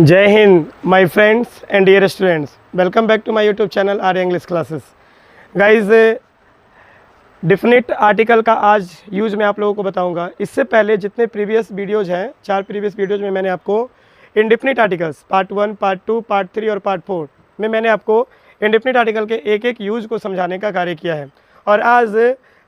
जय हिंद my friends and dear students, welcome back to my YouTube channel Arya English classes. Guys, definite article का आज use मैं आप लोगों को बताऊंगा। इससे पहले जितने प्रीवियस वीडियोज हैं, 4 प्रीवियस वीडियोज में मैंने आपको indefinite articles part 1, part 2, part 3 और पार्ट 4 में मैंने आपको इंडिफिनिट आर्टिकल के एक एक यूज़ को समझाने का कार्य किया है। और आज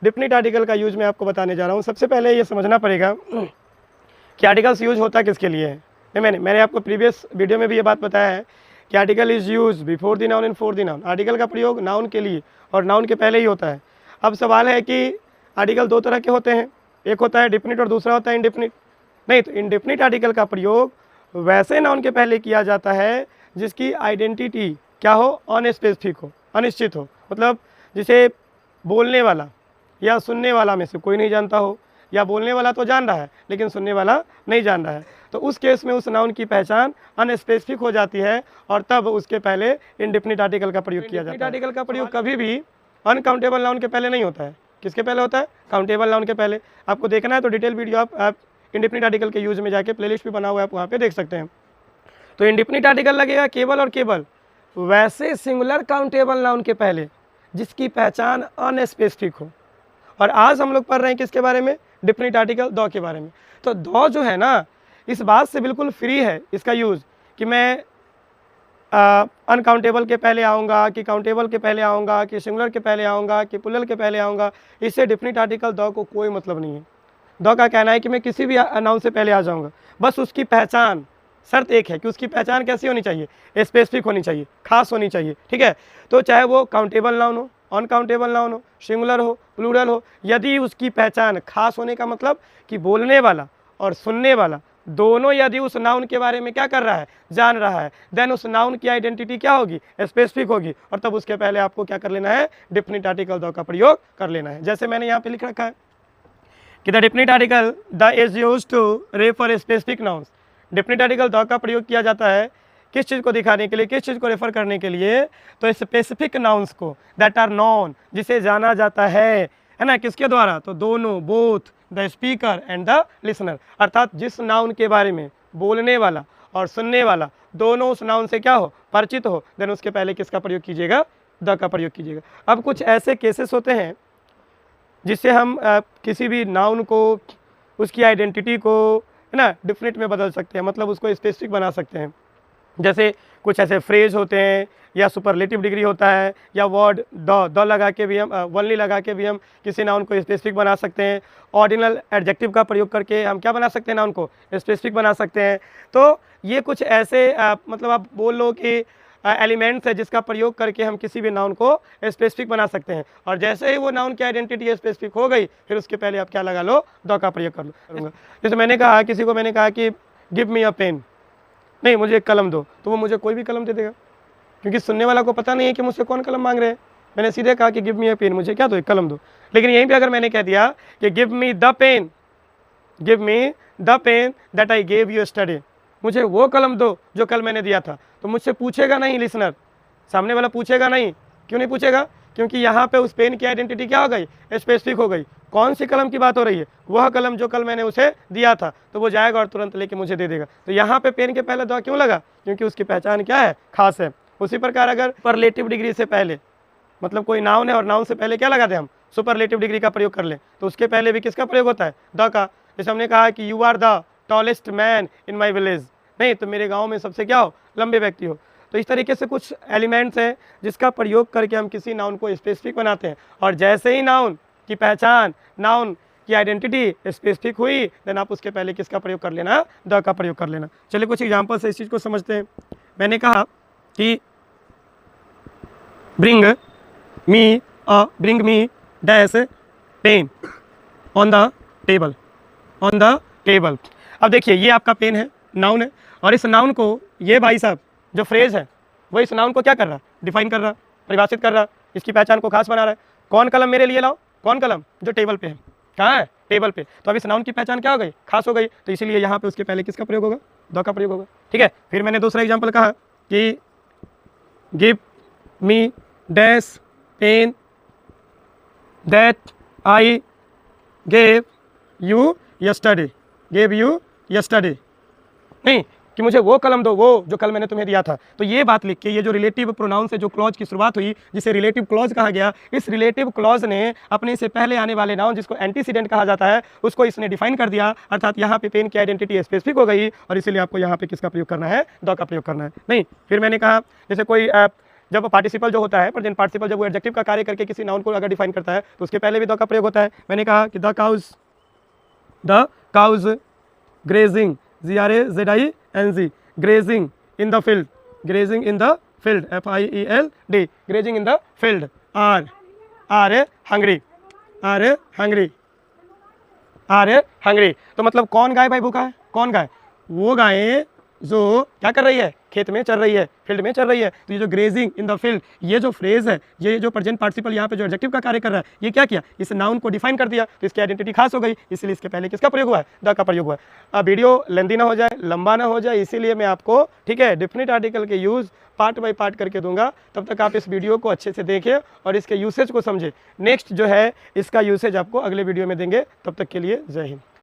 डिफिनिट आर्टिकल का यूज़ मैं आपको बताने जा रहा हूँ। सबसे पहले ये समझना पड़ेगा कि आर्टिकल्स यूज होता किसके लिए है। मैंने आपको प्रीवियस वीडियो में भी ये बात बताया है कि article is use before the noun and for the noun. Article का प्रयोग नाउन के लिए और नाउन के पहले ही होता है। अब सवाल है कि आर्टिकल दो तरह के होते हैं, एक होता है डिफिनिट और दूसरा होता है इंडिफिनिट। नहीं, तो इंडिफिनिट आर्टिकल का प्रयोग वैसे नाउन के पहले किया जाता है जिसकी आइडेंटिटी क्या हो, अनस्पेसिफिक हो, अनिश्चित हो। मतलब जिसे बोलने वाला या सुनने वाला में से कोई नहीं जानता हो, या बोलने वाला तो जान रहा है लेकिन सुनने वाला नहीं जान रहा है, तो उस केस में उस नाउन की पहचान अनस्पेसिफिक हो जाती है और तब उसके पहले इंडिफिनिट आर्टिकल का प्रयोग किया जाता है। आर्टिकल का प्रयोग कभी भी अनकाउंटेबल नाउन के पहले नहीं होता है। किसके पहले होता है? काउंटेबल नाउन के पहले। आपको देखना है तो डिटेल वीडियो आप इंडिफिनिट आर्टिकल के यूज में जाके प्लेलिस्ट भी बना हुआ है, आप वहाँ पे देख सकते हैं। तो इंडिफिनिट आर्टिकल लगेगा केवल और केवल वैसे सिंगुलर काउंटेबल नाउन के पहले जिसकी पहचान अनस्पेसिफिक हो। और आज हम लोग पढ़ रहे हैं किसके बारे में? डिफिनिट आर्टिकल द के बारे में। तो द जो है ना, इस बात से बिल्कुल फ्री है इसका यूज़ कि मैं अनकाउंटेबल के पहले आऊँगा, कि काउंटेबल के पहले आऊँगा, कि सिंगुलर के पहले आऊँगा, कि प्लूरल के पहले आऊँगा। इससे डिफिनिट आर्टिकल द को कोई मतलब नहीं है। द का कहना है कि मैं किसी भी नाउन से पहले आ जाऊँगा, बस उसकी पहचान, शर्त एक है कि उसकी पहचान कैसी होनी चाहिए? स्पेसिफिक होनी चाहिए, खास होनी चाहिए। ठीक है, तो चाहे वो काउंटेबल नाउन हो, अनकाउंटेबल नाउन हो, सिंगुलर हो, प्लूरल हो, यदि उसकी पहचान खास होने का मतलब कि बोलने वाला और सुनने वाला दोनों यदि उस नाउन के बारे में क्या कर रहा है, जान रहा है, देन उस नाउन की आइडेंटिटी क्या होगी? स्पेसिफिक होगी। और तब उसके पहले आपको क्या कर लेना है? डिफिनिट आर्टिकल द का प्रयोग कर लेना है। जैसे मैंने यहाँ पे लिख रखा है कि the definite article the is used to refer specific nouns. Definite article the का प्रयोग किया जाता है किस चीज़ को दिखाने के लिए, किस चीज़ को रेफर करने के लिए? तो स्पेसिफिक नाउन्स को, दैट आर नॉन, जिसे जाना जाता है ना, किसके द्वारा? तो दोनों, both the speaker and the listener. अर्थात जिस नाउन के बारे में बोलने वाला और सुनने वाला दोनों उस नाउन से क्या हो, परिचित हो, देन उसके पहले किसका प्रयोग कीजिएगा? द का प्रयोग कीजिएगा। अब कुछ ऐसे केसेस होते हैं जिससे हम किसी भी नाउन को, उसकी आइडेंटिटी को, है ना, डिफिनिट में बदल सकते हैं, मतलब उसको स्पेसिफिक बना सकते हैं। जैसे कुछ ऐसे फ्रेज होते हैं, या सुपरलेटिव डिग्री होता है, या वर्ड द लगा के भी हम, वनली लगा के भी हम किसी नाउन को स्पेसिफिक बना सकते हैं। ऑर्डिनल एडजेक्टिव का प्रयोग करके हम क्या बना सकते हैं? नाउन को स्पेसिफिक बना सकते हैं। तो ये कुछ ऐसे मतलब आप बोल लो कि एलिमेंट्स है जिसका प्रयोग करके हम किसी भी नाउन को स्पेसिफिक बना सकते हैं। और जैसे ही वो नाउन की आइडेंटिटी स्पेसिफिक हो गई, फिर उसके पहले आप क्या लगा लो? द का प्रयोग करूँगा। जैसे मैंने कहा, किसी को मैंने कहा कि गिव मी अ पेन, नहीं मुझे एक कलम दो, तो वो मुझे कोई भी कलम दे देगा, क्योंकि सुनने वाला को पता नहीं है कि मुझसे कौन कलम मांग रहे हैं। मैंने सीधे कहा कि गिव मी अ पेन, मुझे क्या दो? एक कलम दो। लेकिन यहीं पे अगर मैंने कह दिया कि give me the pen, give me the pen that I gave you study, मुझे वो कलम दो जो कल मैंने दिया था, तो मुझसे पूछेगा नहीं लिसनर, सामने वाला पूछेगा नहीं। क्यों नहीं पूछेगा? क्योंकि यहाँ पे उस पेन की आइडेंटिटी क्या हो गई? स्पेसिफिक हो गई। कौन सी कलम की बात हो रही है? वह कलम जो कल मैंने उसे दिया था, तो वो जाएगा और तुरंत लेके मुझे दे देगा। तो यहाँ पे पेन के पहले द क्यों लगा? क्योंकि उसकी पहचान क्या है? खास है। उसी प्रकार अगर सुपरलेटिव डिग्री से पहले, मतलब कोई नाउन है और नाउन से पहले क्या लगाते हैं हम? सुपरलेटिव डिग्री का प्रयोग कर लें, तो उसके पहले भी किसका प्रयोग होता है? द का। जैसे हमने कहा कि you are the tallest man in my village, नहीं तो मेरे गाँव में सबसे क्या हो? लंबे व्यक्ति हो। तो इस तरीके से कुछ एलिमेंट्स हैं जिसका प्रयोग करके हम किसी नाउन को स्पेसिफिक बनाते हैं। और जैसे ही नाउन की पहचान, नाउन की आइडेंटिटी स्पेसिफिक हुई, देन आप उसके पहले किसका प्रयोग कर लेना? द का प्रयोग कर लेना। चलिए कुछ एग्जांपल से इस चीज़ को समझते हैं। मैंने कहा कि bring me dash pain on the table, on the table. अब देखिए, ये आपका पेन है, नाउन है, और इस नाउन को ये भाई साहब जो फ्रेज है वो इस नाउन को क्या कर रहा? डिफाइन कर रहा, परिभाषित कर रहा, इसकी पहचान को खास बना रहा है। कौन कलम मेरे लिए लाओ? कौन कलम? जो टेबल पे है। कहाँ है? टेबल पे। तो अब इस नाउन की पहचान क्या हो गई? खास हो गई। तो इसीलिए यहाँ पे उसके पहले किसका प्रयोग होगा? द का प्रयोग होगा। ठीक है, फिर मैंने दूसरा एग्जाम्पल कहा कि give me dash pen that I gave you yesterday, gave you yesterday. नहीं, कि मुझे वो कलम दो, वो जो कल मैंने तुम्हें दिया था। तो ये बात लिख के, ये जो रिलेटिव प्रोनाउन से जो क्लॉज की शुरुआत हुई, जिसे रिलेटिव क्लॉज कहा गया, इस रिलेटिव क्लॉज ने अपने से पहले आने वाले नाउन जिसको एंटीसीडेंट कहा जाता है उसको इसने डिफाइन कर दिया, अर्थात यहाँ पे पेन की आइडेंटिटी स्पेसिफिक हो गई और इसीलिए आपको यहाँ पे किसका प्रयोग करना है, द का प्रयोग करना है। नहीं, फिर मैंने कहा जैसे कोई जब पार्टिसिपल जो होता है, प्रेजेंट पार्टिसिपल जब वो एडजेक्टिव का कार्य करके किसी नाउन को अगर डिफाइन करता है तो उसके पहले भी द का प्रयोग होता है। मैंने कहा कि the cows grazing, GRAZING, grazing in the field, grazing in the field, FIELD, grazing in the field, are hungry, तो मतलब कौन गाय भाई भूखा है, कौन गाय, वो गाय जो क्या कर रही है, खेत में चल रही है, फील्ड में चल रही है। तो ये जो ग्रेजिंग इन द फील्ड, ये जो फ्रेज है, ये जो प्रेजेंट पार्टिसिपल यहाँ पे जो एडजेक्टिव का कार्य कर रहा है, ये क्या किया, इस नाउन को डिफाइन कर दिया, तो इसकी आइडेंटिटी खास हो गई, इसलिए इसके पहले किसका प्रयोग हुआ है, द का प्रयोग हुआ है। अब वीडियो लेंदी ना हो जाए, लंबा ना हो जाए, इसीलिए मैं आपको, ठीक है, डेफिनेट आर्टिकल के यूज़ पार्ट बाय पार्ट करके दूंगा। तब तक आप इस वीडियो को अच्छे से देखें और इसके यूसेज को समझें। नेक्स्ट जो है इसका यूसेज आपको अगले वीडियो में देंगे। तब तक के लिए जय हिंद।